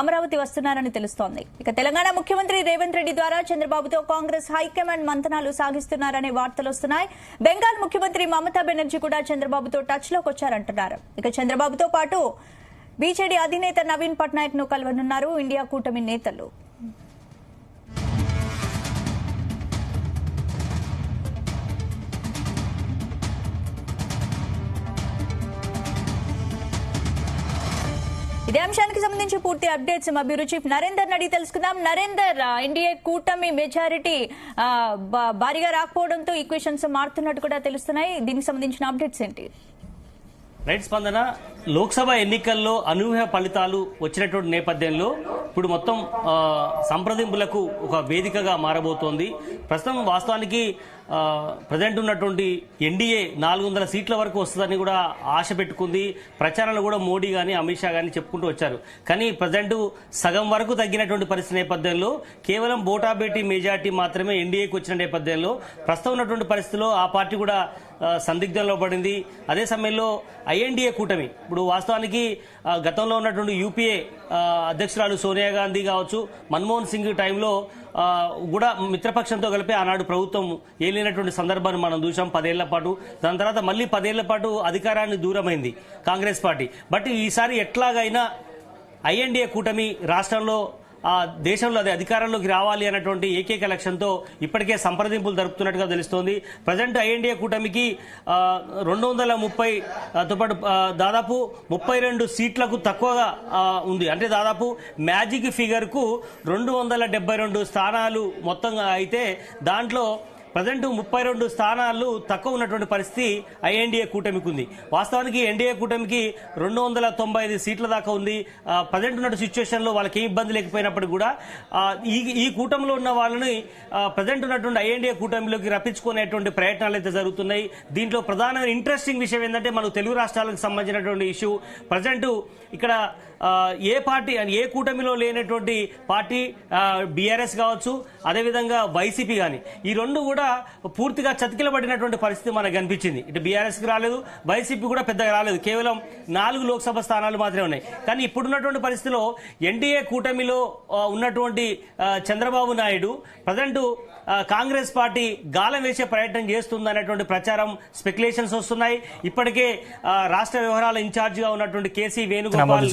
అమరావతి వస్తున్నారని తెలుస్తోంది. ఇక తెలంగాణ ముఖ్యమంత్రి రేవంత్ రెడ్డి ద్వారా చంద్రబాబుతో కాంగ్రెస్ హైకమాండ్ మంతనాలు సాగిస్తున్నారనే వార్తలు వస్తున్నాయి. బెంగాల్ ముఖ్యమంత్రి మమతా బెనర్జీ కూడా చంద్రబాబుతో టచ్ లోకి వచ్చారంటున్నారు. ఇక చంద్రబాబుతో పాటు బీజేడీ అధినేత నవీన్ పట్నాయక్ ను కలవనున్నారు ఇండియా కూటమి నేతలు. ఇదే అంశానికి సంబంధించి పూర్తి అప్డేట్స్ మా బ్యూరో చీఫ్ నరేందర్ అడిగి తెలుసుకుందాం. నరేందర్, ఎన్డీఏ కూటమి మెజారిటీ భారీగా రాకపోవడంతో ఈక్వేషన్స్ మారుతున్నట్టు కూడా తెలుస్తున్నాయి. దీనికి సంబంధించిన అప్డేట్స్ ఏంటి? రైట్ స్పందన, లోక్సభ ఎన్నికల్లో అనూహ్య ఫలితాలు వచ్చినటువంటి నేపథ్యంలో ఇప్పుడు మొత్తం సంప్రదింపులకు ఒక వేదికగా మారబోతోంది. ప్రస్తుతం వాస్తవానికి ప్రజెంట్ ఉన్నటువంటి ఎన్డీఏ 400 సీట్ల వరకు వస్తుందని కూడా ఆశ పెట్టుకుంది. ప్రచారంలో కూడా మోడీ కానీ అమిత్ షా కానీ చెప్పుకుంటూ వచ్చారు. కానీ ప్రజెంట్ సగం వరకు తగ్గినటువంటి పరిస్థితి నేపథ్యంలో కేవలం బోటాబేటీ మెజార్టీ మాత్రమే ఎన్డీఏకి వచ్చిన నేపథ్యంలో ప్రస్తుతం ఉన్నటువంటి పరిస్థితిలో ఆ పార్టీ కూడా సందిగ్ధంలో పడింది. అదే సమయంలో ఐఎన్డీఏ కూటమి ఇప్పుడు వాస్తవానికి గతంలో ఉన్నటువంటి యూపీఏ అధ్యక్షురాలు సోనియా గాంధీ కావచ్చు, మన్మోహన్ సింగ్ టైంలో కూడా మిత్రపక్షంతో కలిపి ఆనాడు ప్రభుత్వం ఏలినటువంటి సందర్భాన్ని మనం చూసాం 10 ఏళ్ల పాటు. దాని తర్వాత మళ్ళీ 10 ఏళ్ల పాటు అధికారాన్ని దూరమైంది కాంగ్రెస్ పార్టీ. బట్ ఈసారి ఎట్లాగైనా ఐఎన్డీఏ కూటమి రాష్ట్రంలో దేశంలో అది అధికారంలోకి రావాలి అన్నటువంటి ఏకైక లక్ష్యంతో ఇప్పటికే సంప్రదింపులు జరుపుతున్నట్టుగా తెలుస్తోంది. ప్రజెంట్ ఐఎన్డీఏ కూటమికి 230తో పాటు దాదాపు 32 సీట్లకు తక్కువగా ఉంది. అంటే దాదాపు మ్యాజిక్ ఫిగర్ కు 272 స్థానాలు మొత్తంగా అయితే దాంట్లో ప్రజెంట్ 32 స్థానాలు తక్కువ ఉన్నటువంటి పరిస్థితి ఐఎన్డీఏ కూటమికి ఉంది. వాస్తవానికి ఎన్డీఏ కూటమికి 295 సీట్ల దాకా ఉంది. ప్రజెంట్ ఉన్న సిచ్యువేషన్ లో వాళ్ళకి ఏ ఇబ్బంది లేకపోయినప్పటికీ కూడా ఈ కూటమిలో ఉన్న వాళ్ళని ప్రజెంట్ ఉన్నటువంటి ఐఎన్డీఏ కూటమిలోకి రప్పించుకునేటువంటి ప్రయత్నాలు అయితే జరుగుతున్నాయి. దీంట్లో ప్రధానమైన ఇంట్రెస్టింగ్ విషయం ఏంటంటే మనకు తెలుగు రాష్ట్రాలకు సంబంధించినటువంటి ఇష్యూ. ప్రజెంట్ ఇక్కడ ఏ పార్టీ ఏ కూటమిలో లేనటువంటి పార్టీ బీఆర్ఎస్ కావచ్చు, అదేవిధంగా వైసీపీ కానీ, ఈ రెండు కూడా పూర్తిగా చతికిలబడినటువంటి పరిస్థితి మనకు కనిపించింది. ఇటు బీఆర్ఎస్కి రాలేదు, వైసీపీ కూడా పెద్దగా రాలేదు. కేవలం 4 లోక్సభ స్థానాలు మాత్రమే ఉన్నాయి. కానీ ఇప్పుడున్నటువంటి పరిస్థితిలో ఎన్డీఏ కూటమిలో ఉన్నటువంటి చంద్రబాబు నాయుడు ప్రజెంట్ కాంగ్రెస్ పార్టీ గాలం వేసే ప్రయత్నం చేస్తుంది అనేటువంటి ప్రచారం, స్పెక్యులేషన్స్ వస్తున్నాయి. ఇప్పటికే రాష్ట్ర వ్యవహారాల ఇన్ఛార్జిగా ఉన్నటువంటి కేసీ వేణుగోపాల్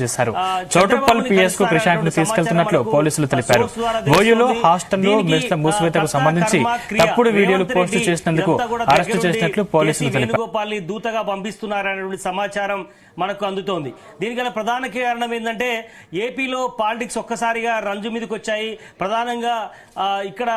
చౌటుప్పల్ పిఎస్ కు ప్రశాంత్ తీసుకెళ్తున్నట్లు పోలీసులు తెలిపారు. గోయులో హాస్టల్లో మెస్ల మూసివేతకు సంబంధించి తప్పుడు వీడియోలు పోస్ట్ చేసినందుకు అరెస్టు చేసినట్లు పోలీసులు తెలిపారు. వేణుగోపాల్ ని దూతగా పంపిస్తున్నారనేటువంటి సమాచారం మనకు అందుతోంది. దీనికన్నా ప్రధాన కారణం ఏంటంటే ఏపీలో పాలిటిక్స్ ఒక్కసారిగా రంజు మీదకి వచ్చాయి. ప్రధానంగా ఇక్కడ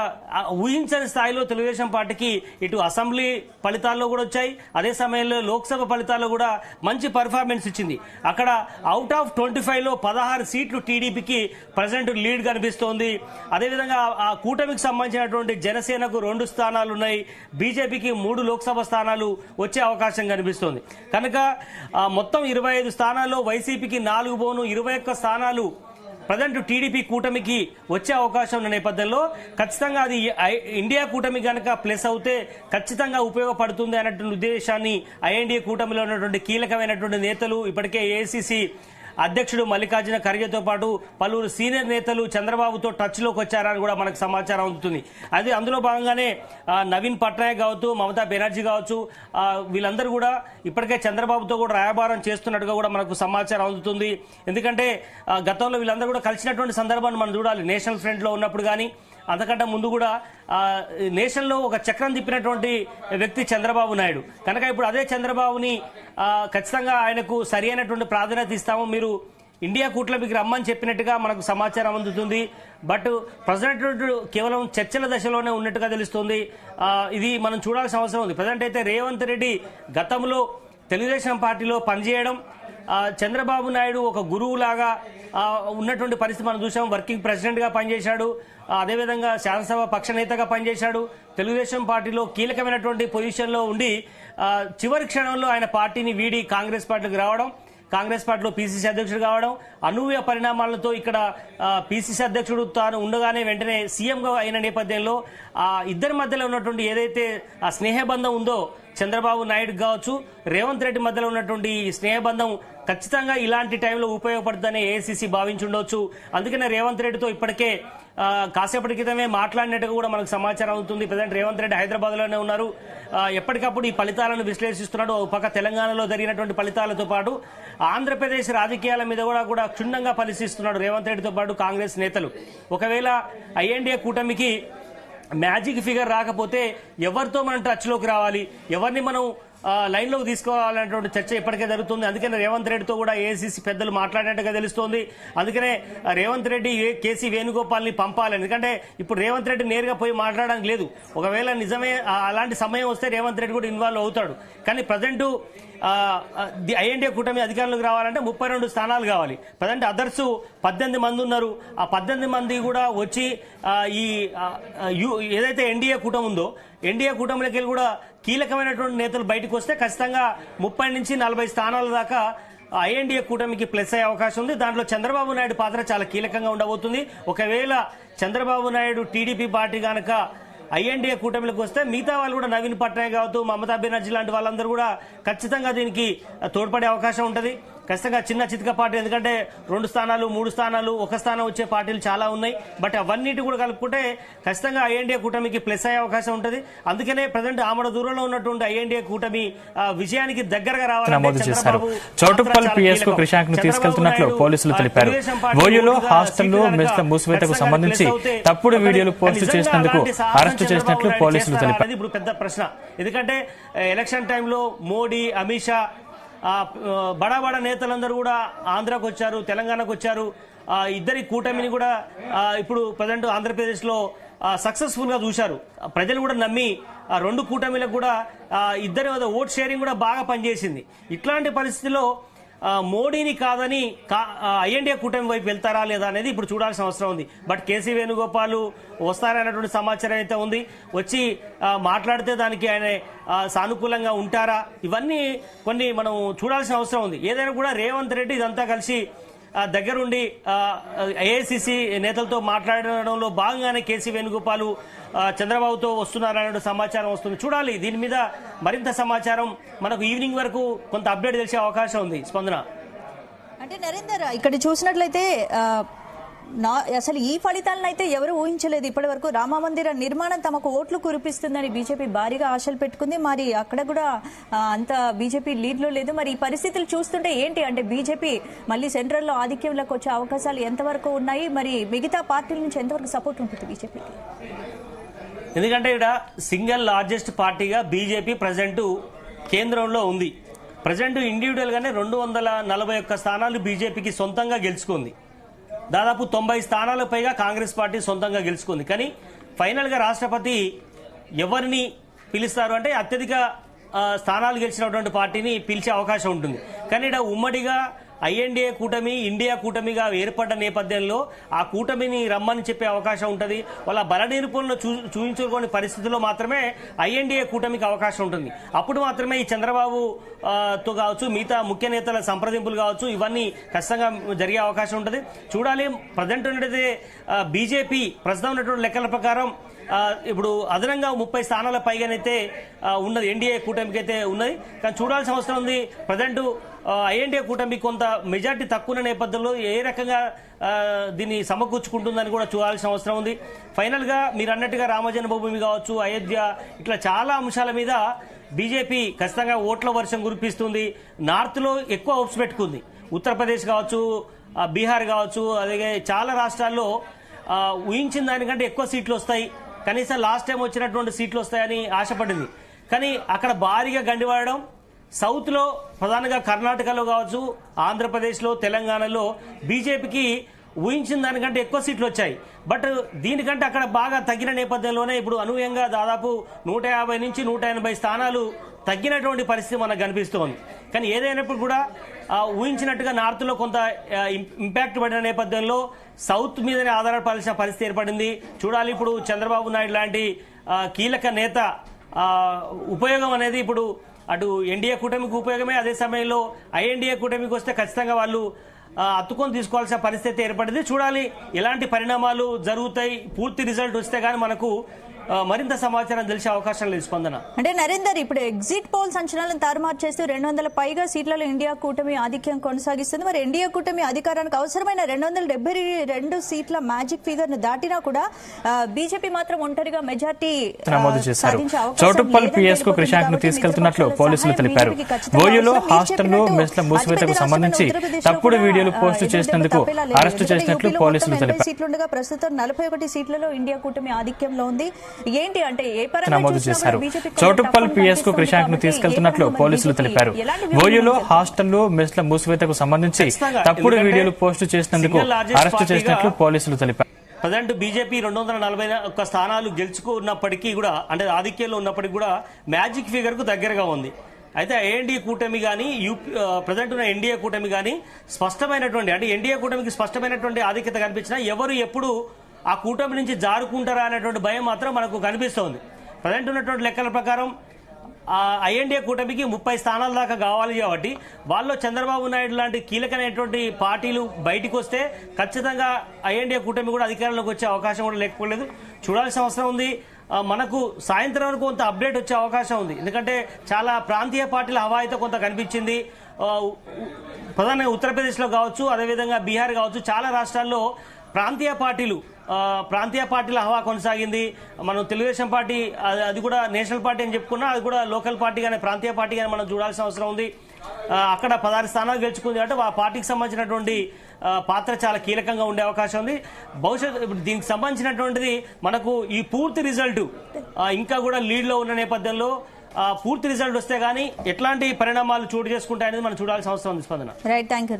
ఊహించని స్థాయిలో తెలుగుదేశం పార్టీకి ఇటు అసెంబ్లీ ఫలితాల్లో కూడా వచ్చాయి, అదే సమయంలో లోక్సభ ఫలితాల్లో కూడా మంచి పర్ఫార్మెన్స్ ఇచ్చింది. అక్కడ అవుట్ ఆఫ్ 25లో 16 సీట్లు టీడీపీకి ప్రజెంట్ లీడ్ కనిపిస్తోంది. అదేవిధంగా ఆ కూటమికి సంబంధించినటువంటి జనసేనకు 2 స్థానాలు ఉన్నాయి, బీజేపీకి 3 లోక్సభ స్థానాలు వచ్చే అవకాశం కనిపిస్తోంది. కనుక మొత్తం 25 స్థానాల్లో వైసీపీకి 4 పోను 21 స్థానాలు ప్రజెంట్ టీడీపీ కూటమికి వచ్చే అవకాశం ఉన్న నేపథ్యంలో ఖచ్చితంగా అది ఇండియా కూటమి కనుక ప్లస్ అవుతే ఖచ్చితంగా ఉపయోగపడుతుంది అన్నటువంటి ఉద్దేశాన్ని ఐఎన్డీఏ కూటమిలో ఉన్నటువంటి కీలకమైనటువంటి నేతలు, ఇప్పటికే ఏఐసీసీ అధ్యక్షుడు మల్లికార్జున ఖర్గేతో పాటు పలువురు సీనియర్ నేతలు చంద్రబాబుతో టచ్ లోకి వచ్చారని కూడా మనకు సమాచారం అందుతుంది. అది అందులో భాగంగానే నవీన్ పట్నాయక్ కావచ్చు, మమతా బెనర్జీ కావచ్చు, వీళ్ళందరూ కూడా ఇప్పటికే చంద్రబాబుతో కూడా రాయబారం చేస్తున్నట్టుగా కూడా మనకు సమాచారం అందుతుంది. ఎందుకంటే గతంలో వీళ్ళందరూ కూడా కలిసినటువంటి సందర్భాన్ని మనం చూడాలి. నేషనల్ ఫ్రంట్ లో ఉన్నప్పుడు కానీ అంతకంటే ముందు కూడా నేషన్లో ఒక చక్రం తిప్పినటువంటి వ్యక్తి చంద్రబాబు నాయుడు. కనుక ఇప్పుడు అదే చంద్రబాబుని ఖచ్చితంగా ఆయనకు సరి అయినటువంటి ప్రాధాన్యత ఇస్తాము, మీరు ఇండియా కూటమికి రమ్మని చెప్పినట్టుగా మనకు సమాచారం అందుతుంది. బట్ ప్రజెంట్ కేవలం చర్చల దశలోనే ఉన్నట్టుగా తెలుస్తుంది. ఇది మనం చూడాల్సిన అవసరం ఉంది. ప్రజెంట్ అయితే రేవంత్ రెడ్డి గతంలో తెలుగుదేశం పార్టీలో పనిచేయడం, చంద్రబాబు నాయుడు ఒక గురువులాగా ఉన్నటువంటి పరిస్థితి మనం చూసాం. వర్కింగ్ ప్రెసిడెంట్ గా పనిచేశాడు, అదేవిధంగా శాసనసభ పక్ష నేతగా పనిచేశాడు. తెలుగుదేశం పార్టీలో కీలకమైనటువంటి పొజిషన్లో ఉండి చివరి క్షణంలో ఆయన పార్టీని వీడి కాంగ్రెస్ పార్టీకి రావడం, కాంగ్రెస్ పార్టీలో పీసీసీ అధ్యక్షుడు కావడం, అనూహ్య పరిణామాలతో ఇక్కడ పీసీసీ అధ్యక్షుడు తాను ఉండగానే వెంటనే సీఎంగా అయిన నేపథ్యంలో ఇద్దరి మధ్యలో ఉన్నటువంటి ఏదైతే ఆ స్నేహబంధం ఉందో చంద్రబాబు నాయుడు కావచ్చు, రేవంత్ రెడ్డి మధ్యలో ఉన్నటువంటి స్నేహబంధం ఖచ్చితంగా ఇలాంటి టైంలో ఉపయోగపడుతుందని ఏఐసీసీ భావించుండొచ్చు. అందుకనే రేవంత్ రెడ్డితో ఇప్పటికే కాసేపటి క్రితమే మాట్లాడినట్టుగా కూడా మనకు సమాచారం అవుతుంది. ప్రజెంట్ రేవంత్ రెడ్డి హైదరాబాద్ లోనే ఉన్నారు. ఎప్పటికప్పుడు ఈ ఫలితాలను విశ్లేషిస్తున్నాడు. ఒక పక్క తెలంగాణలో జరిగినటువంటి ఫలితాలతో పాటు ఆంధ్రప్రదేశ్ రాజకీయాల మీద కూడా క్షుణ్ణంగా పరిశీలిస్తున్నాడు రేవంత్ రెడ్డితో పాటు కాంగ్రెస్ నేతలు. ఒకవేళ ఐఎన్డీఏ కూటమికి మ్యాజిక్ ఫిగర్ రాకపోతే ఎవరితో మనం టచ్లోకి రావాలి, ఎవరిని మనం లైన్లోకి తీసుకోవాలనేటువంటి చర్చ ఇప్పటికే జరుగుతుంది. అందుకనే రేవంత్ రెడ్డితో కూడా ఏఐసీసీ పెద్దలు మాట్లాడినట్టుగా తెలుస్తోంది. అందుకనే రేవంత్ రెడ్డి కేసీ వేణుగోపాల్ని పంపాలి. ఎందుకంటే ఇప్పుడు రేవంత్ రెడ్డి నేరుగా పోయి మాట్లాడడానికి లేదు. ఒకవేళ నిజమే అలాంటి సమయం వస్తే రేవంత్ రెడ్డి కూడా ఇన్వాల్వ్ అవుతాడు. కానీ ప్రజెంట్ ఐఎన్డీఏ కూటమి అధికారంలోకి రావాలంటే 32 స్థానాలు కావాలి. ప్రజెంట్ అదర్స్ 18 మంది ఉన్నారు. ఆ 18 మంది కూడా వచ్చి ఈ ఏదైతే ఎన్డీఏ కూటమి ఉందో ఎన్డీఏ కూటమిలోకి వెళ్ళి కూడా కీలకమైనటువంటి నేతలు బయటకు వస్తే ఖచ్చితంగా 30 నుంచి 40 స్థానాల దాకా ఐఎన్డీఏ కూటమికి ప్లస్ అయ్యే అవకాశం ఉంది. దాంట్లో చంద్రబాబు నాయుడు పాత్ర చాలా కీలకంగా ఉండబోతుంది. ఒకవేళ చంద్రబాబు నాయుడు టీడీపీ పార్టీ కనుక ఐఎన్డీఏ కూటమిలకు వస్తే మిగతా వాళ్ళు కూడా నవీన్ పట్నాయక్ కావచ్చు, మమతా బెనర్జీ లాంటి వాళ్ళందరూ కూడా ఖచ్చితంగా దీనికి తోడ్పడే అవకాశం ఉంటుంది. ఖచ్చితంగా చిన్న చితక పార్టీ, ఎందుకంటే 2 స్థానాలు 3 స్థానాలు 1 స్థానం వచ్చే పార్టీలు చాలా ఉన్నాయి. బట్ అవన్నిటి కూడా కలుపుకుంటే ఖచ్చితంగా ఐఎన్డీఏ కూటమికి ప్లస్ అయ్యే అవకాశం ఉంటుంది. అందుకనే ప్రజెంట్ ఆమడ దూరంలో ఉన్నటువంటి ఐఎన్డీఏ కూటమి విజయానికి దగ్గరగా రావాలని చౌటుప్పల్ పిఎస్ కు క్రిషాంక్ ను తీసుకెళ్తున్నట్లు పోలీసులు తెలిపారు. ఓయూలో హాస్టల్లో మెస్ల మూసివేతకు సంబంధించి తప్పుడు వీడియోలు పోస్టు చేసినందుకు అరెస్టు చేసినట్లు పోలీసులు తెలిపారు. ఇప్పుడు పెద్ద ప్రశ్న, ఎందుకంటే ఎలక్షన్ టైంలో మోడీ, అమిత్ షా, బడా నేతలందరూ కూడా ఆంధ్రాకు వచ్చారు, తెలంగాణకు వచ్చారు. ఇద్దరి కూటమిని కూడా ఇప్పుడు ప్రజెంట్ ఆంధ్రప్రదేశ్ లో సక్సెస్ఫుల్ గా చూశారు. ప్రజలు కూడా నమ్మి 2 కూటమిలకు కూడా ఇద్దరి ఓట్ షేరింగ్ కూడా బాగా పనిచేసింది. ఇట్లాంటి పరిస్థితిలో మోడీని కాదని ఐఎన్డీఏ కూటమి వైపు వెళ్తారా లేదా అనేది ఇప్పుడు చూడాల్సిన అవసరం ఉంది. బట్ కేసీ వేణుగోపాల్ వస్తారనేటువంటి సమాచారం అయితే ఉంది. వచ్చి మాట్లాడితే దానికి ఆయన సానుకూలంగా ఉంటారా, ఇవన్నీ కొన్ని మనం చూడాల్సిన అవసరం ఉంది. ఏదైనా కూడా రేవంత్ రెడ్డి ఇదంతా కలిసి దగ్గరుండి ఏఐసీసీ నేతలతో మాట్లాడడంలో భాగంగానే కేసీ వేణుగోపాల్ చంద్రబాబుతో వస్తున్నారనే సమాచారం వస్తుంది. చూడాలి, దీని మీద మరింత సమాచారం మనకు ఈవినింగ్ వరకు కొంత అప్డేట్ తెలిసే అవకాశం ఉంది. స్పందన అంటే నరేందర్, ఇక్కడ చూసినట్లయితే అసలు ఈ ఫలితాలను అయితే ఎవరు ఊహించలేదు ఇప్పటి వరకు. రామమందిర నిర్మాణం తమకు ఓట్లు కురిపిస్తుందని బీజేపీ భారీగా ఆశలు పెట్టుకుంది. మరి అక్కడ కూడా అంత బీజేపీ లీడ్ లో లేదు. మరి ఈ పరిస్థితులు చూస్తుంటే ఏంటి అంటే బీజేపీ మళ్ళీ సెంట్రల్ లో ఆధిక్యంలోకి వచ్చే అవకాశాలు ఎంతవరకు ఉన్నాయి, మరి మిగతా పార్టీల నుంచి ఎంతవరకు సపోర్ట్ ఉంటుంది బీజేపీకి? ఎందుకంటే ఇక్కడ సింగిల్ లార్జెస్ట్ పార్టీగా బీజేపీ ప్రజెంట్ కేంద్రంలో ఉంది. ప్రజెంట్ ఇండివిజువల్ గానే 241 స్థానాలు బీజేపీకి సొంతంగా గెలుచుకుంది. దాదాపు 90 స్థానాలకు పైగా కాంగ్రెస్ పార్టీ సొంతంగా గెలుచుకుంది. కానీ ఫైనల్ గా రాష్ట్రపతి ఎవరిని పిలుస్తారు అంటే అత్యధిక స్థానాలు గెలిచినటువంటి పార్టీని పిలిచే అవకాశం ఉంటుంది. కానీ ఇక్కడ ఉమ్మడిగా ఐఎన్డీఏ కూటమి ఇండియా కూటమిగా ఏర్పడ్డ నేపథ్యంలో ఆ కూటమిని రమ్మని చెప్పే అవకాశం ఉంటుంది. వాళ్ళ బల నిరూపణను చూపించుకోని పరిస్థితుల్లో మాత్రమే ఐఎన్డీఏ కూటమికి అవకాశం ఉంటుంది. అప్పుడు మాత్రమే ఈ చంద్రబాబుతో కావచ్చు, మిగతా ముఖ్య నేతల సంప్రదింపులు కావచ్చు, ఇవన్నీ ఖచ్చితంగా జరిగే అవకాశం ఉంటుంది. చూడాలి. ప్రజెంట్ ఉన్నది బీజేపీ ప్రస్తుతం ఉన్నటువంటి లెక్కల ప్రకారం ఇప్పుడు అదనంగా 30 స్థానాల పైగానైతే ఉన్నది, ఎన్డీఏ కూటమికి అయితే ఉన్నది. కానీ చూడాల్సిన అవసరం ఉంది. ప్రజెంట్ ఐఎన్డీఏ కూటమి కొంత మెజార్టీ తక్కువ నేపథ్యంలో ఏ రకంగా దీన్ని సమకూర్చుకుంటుందని కూడా చూడాల్సిన అవసరం ఉంది. ఫైనల్ గా మీరు అన్నట్టుగా రామజన్మభూమి కావచ్చు, అయోధ్య, ఇట్లా చాలా అంశాల మీద బీజేపీ ఖచ్చితంగా ఓట్ల వర్షం కురిపిస్తుంది. నార్త్ లో ఎక్కువ హోప్స్ పెట్టుకుంది. ఉత్తరప్రదేశ్ కావచ్చు, బీహార్ కావచ్చు, అలాగే చాలా రాష్ట్రాల్లో ఊహించిన దానికంటే ఎక్కువ సీట్లు వస్తాయి, కనీసం లాస్ట్ టైం వచ్చినటువంటి సీట్లు వస్తాయని ఆశపడింది. కానీ అక్కడ భారీగా గండివాడడం, సౌత్ లో ప్రధానంగా కర్ణాటకలో కావచ్చు, ఆంధ్రప్రదేశ్లో, తెలంగాణలో బీజేపీకి ఊహించిన దానికంటే ఎక్కువ సీట్లు వచ్చాయి. బట్ దీనికంటే అక్కడ బాగా తగ్గిన నేపథ్యంలోనే ఇప్పుడు అనూహ్యంగా దాదాపు 150 నుంచి 180 స్థానాలు తగ్గినటువంటి పరిస్థితి మనకు కనిపిస్తోంది. కానీ ఏదైనప్పుడు కూడా ఊహించినట్టుగా నార్త్ లో కొంత ఇంపాక్ట్ పడిన నేపథ్యంలో సౌత్ మీదనే ఆధారపడాల్సిన పరిస్థితి ఏర్పడింది. చూడాలి ఇప్పుడు చంద్రబాబు నాయుడు లాంటి కీలక నేత ఉపయోగం అనేది ఇప్పుడు అటు ఎన్డీఏ కూటమికి ఉపయోగమే, అదే సమయంలో ఐఎన్డీఏ కూటమికి వస్తే ఖచ్చితంగా వాళ్ళు అత్తుకొని తీసుకోవాల్సిన పరిస్థితి ఏర్పడింది. చూడాలి ఎలాంటి పరిణామాలు జరుగుతాయి. పూర్తి రిజల్ట్ వస్తే గానీ మనకు మరింత సమాచారం తెలిసే అవకాశం లేదు స్పందన. అంటే నరేందర్, ఇప్పుడు ఎగ్జిట్ పోల్స్ అంచనాలను తారుమారు చేస్తూ 200 పైగా సీట్లలో ఇండియా కూటమి ఆధిక్యం కొనసాగిస్తుంది. మరి ఇండియా కూటమి అధికారానికి అవసరమైన 272 సీట్ల మ్యాజిక్ ఫిగర్ ను దాటినా కూడా బీజేపీ మాత్రం ఒంటరిగా మెజార్టీ నమోదు చేశారు. చౌటుప్పల్ పిఎస్ కు క్రిషాంక్ ను తీసుకెళ్తున్నట్లు పోలీసులు తెలిపారు. ఓయూలో హాస్టల్లో మెస్ల మూసివేతకు సంబంధించి తప్పుడు వీడియోలు పోస్టు చేసినందుకు అరెస్టు చేసినట్లు పోలీసులు తెలిపారు. సీట్లుండగా ప్రస్తుతం 41 సీట్లలో ఇండియా కూటమి ఆధిక్యంలో ఉంది. ఏంటి అంటే నమోదు చేశారు. చౌటుప్పల్ పిఎస్ కు క్రిషాంక్ ను తీసుకెళ్తున్నట్లు పోలీసులు తెలిపారు. ఓయూలో హాస్టల్లో మెస్ల మూసివేతకు సంబంధించి తప్పుడు వీడియోలు పోస్టు చేసినందుకు అరెస్టు చేసినట్లు పోలీసులు తెలిపారు. ప్రజెంట్ బీజేపీ 241 స్థానాలు గెలుచుకున్నప్పటికీ కూడా, అంటే ఆధిక్యంలో ఉన్నప్పటికీ కూడా మ్యాజిక్ ఫిగర్ కు దగ్గరగా ఉంది. అయితే ఎన్డీఏ కూటమి కానీ ప్రజెంట్ ఉన్న ఎన్డీఏ కూటమి కానీ స్పష్టమైనటువంటి, అంటే ఎన్డీఏ కూటమికి స్పష్టమైనటువంటి ఆధిక్యత కనిపించినా ఎవరు ఎప్పుడు ఆ కూటమి నుంచి జారుకుంటారా అనేటువంటి భయం మాత్రం మనకు కనిపిస్తోంది. ప్రజెంట్ ఉన్నటువంటి లెక్కల ప్రకారం ఐఎన్డీఏ కూటమికి 30 స్థానాల దాకా కావాలి కాబట్టి వాళ్ళు చంద్రబాబు నాయుడు లాంటి కీలకమైనటువంటి పార్టీలు బయటకు వస్తే ఖచ్చితంగా ఐఎన్డీఏ కూటమి కూడా అధికారంలోకి వచ్చే అవకాశం కూడా లేకపోలేదు. చూడాల్సిన అవసరం ఉంది. మనకు సాయంత్రం వరకు కొంత అప్డేట్ వచ్చే అవకాశం ఉంది. ఎందుకంటే చాలా ప్రాంతీయ పార్టీల హవా అయితే కొంత కనిపించింది. ప్రధానంగా ఉత్తరప్రదేశ్లో కావచ్చు, అదేవిధంగా బీహార్ కావచ్చు, చాలా రాష్ట్రాల్లో ప్రాంతీయ పార్టీల హవా కొనసాగింది. మనం తెలుగుదేశం పార్టీ అది కూడా నేషనల్ పార్టీ అని చెప్పుకున్నా, అది కూడా లోకల్ పార్టీ కానీ ప్రాంతీయ పార్టీ కానీ మనం చూడాల్సిన అవసరం ఉంది. అక్కడ 16 స్థానాలు గెలుచుకుంది అంటే ఆ పార్టీకి సంబంధించినటువంటి పాత్ర చాలా కీలకంగా ఉండే అవకాశం ఉంది. భవిష్యత్తు దీనికి సంబంధించినటువంటిది మనకు ఈ పూర్తి రిజల్ట్ ఇంకా కూడా లీడ్లో ఉన్న నేపథ్యంలో పూర్తి రిజల్ట్ వస్తే గానీ ఎట్లాంటి పరిణామాలు చోటు చేసుకుంటాయనేది మనం చూడాల్సిన అవసరం ఉంది. స్పందన. Right, thank you.